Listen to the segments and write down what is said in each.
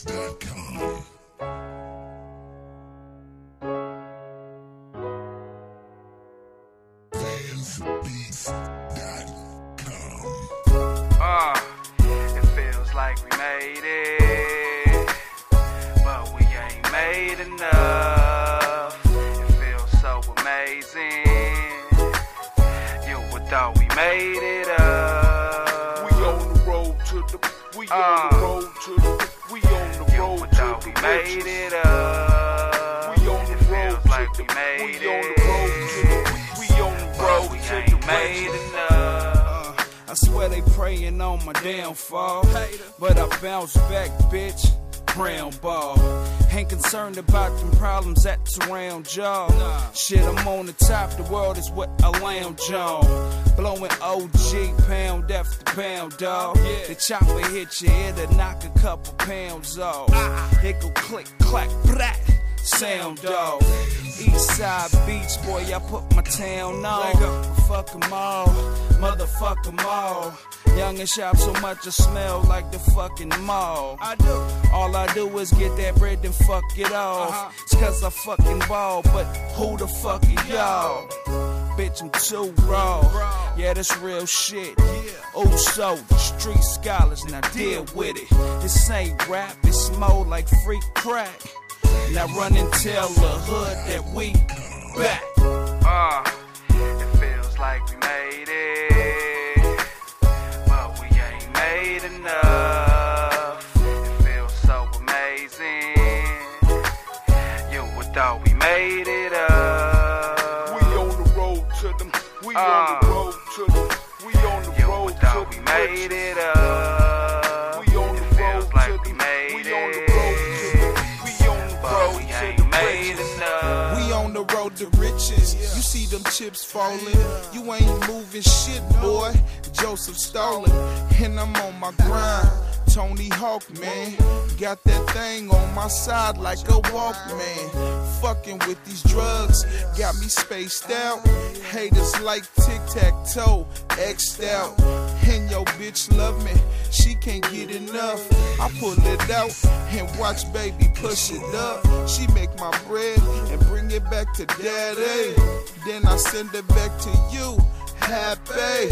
FansBeats.com. It feels like we made it, but we ain't made enough. It feels so amazing. You would thought we made it up. We on the road to the, we on the road to the, we on the road to the we made it up. We on the road to like the, we made we on it. the road to the, we on the road we to ain't the made enough. I swear they praying on my downfall, but I bounce back, bitch. Brown ball. Ain't concerned about them problems that surround y'all. Shit, I'm on the top, the world is what I lounge on. Blowing OG pound after pound, dawg. The chopper hit you, it'll knock a couple pounds off. It go click, clack, brat. Sound dog. Eastside Beach, boy, I put my town on. Fuck 'em all, motherfuck 'em all. Young and sharp, so much I smell like the fucking mall. All I do is get that bread and fuck it off. It's cause I fucking ball, but who the fuck are y'all? Bitch, I'm too raw. Yeah, that's real shit. Old soldier, street scholars, now deal with it. This ain't rap, it's more like free crack. Now run and tell the hood that we back. It feels like we made it, but we ain't made enough. It feels so amazing. You would thought we made it up. We on the road to them, we on the road to the, we on the you road would to thought the we made it up. We on the it feels road like to we the, made we on the it. road to the, we on the But road we to ain't the made riches. enough. We on the road to riches. You see them chips falling. You ain't moving shit, boy. Joseph Stalin. And I'm on my grind. Tony Hawk, man. Got that thing on my side like a Walkman. Fucking with these drugs got me spaced out. Haters like tic-tac-toe, X'd out. And yo bitch love me, she can't get enough. I pull it out and watch baby push it up. She make my bread and bring it back to daddy. Then I send it back to you, happy.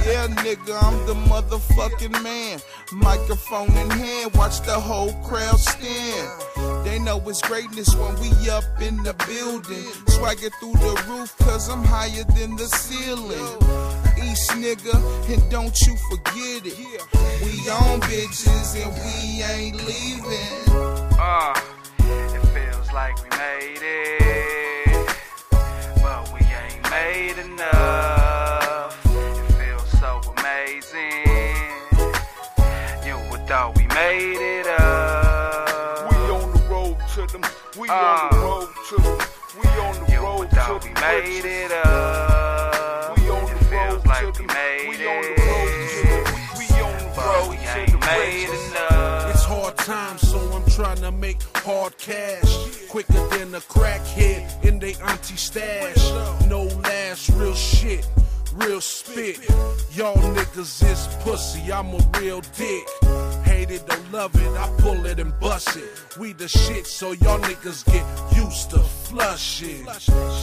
Yeah nigga, I'm the motherfucking man. Microphone in hand, watch the whole crowd stand. They know it's greatness when we up in the building. Swagger through the roof cause I'm higher than the ceiling. East nigga, and don't you forget it. We on bitches and we ain't leaving. It feels like we made it, but we ain't made enough. It feels so amazing. You would thought we made it up. We on the road to them, we on the road to the, we on the You road would to thought the we made riches. it up. We on the It feels road like to we the, made we on the road to the, it, we on the but road we to ain't the made riches. enough. It's hard times, so I'm trying to make hard cash. Quicker than a crackhead in they auntie stash. No last, real shit, real spit. Y'all niggas is pussy, I'm a real dick. Hate it, don't love it, I pull it and bust it. We the shit, so y'all niggas get used to flushing.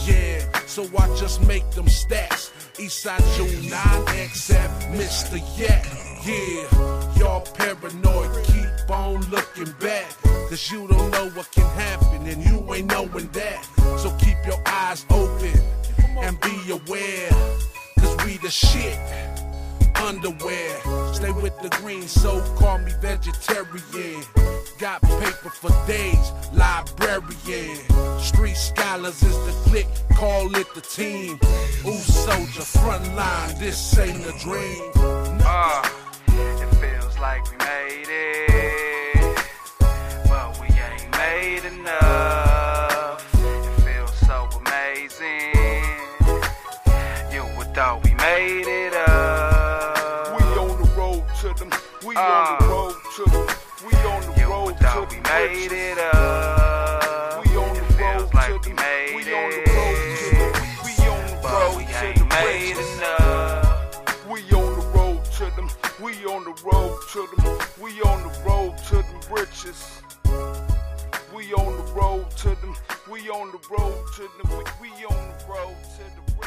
Yeah, so I just make them stats. Eastside June 9XF, Mr. Yak. Yeah, y'all paranoid, keep on looking back. Cause you don't know what can happen and you ain't knowing that. So keep your eyes open and be aware. Cause we the shit, underwear. Stay with the green, so call me vegetarian. Got paper for days, librarian. Street scholars is the clique, call it the team. Ooh, soldier, front line, this ain't a dream. It feels like we made it, but we ain't made enough. It feels so amazing. You would thought we made it up. We on the road to them, we on the road to the, we on the You road would to thought the we made riches. it up. We on the It road feels to like the, we made we on the road to the, it, we on the but road we to ain't the made riches. enough. We on the road to them, we on the the road to them. We on the road to them riches. We on the road to them. We on the road to them. We on the road to the riches.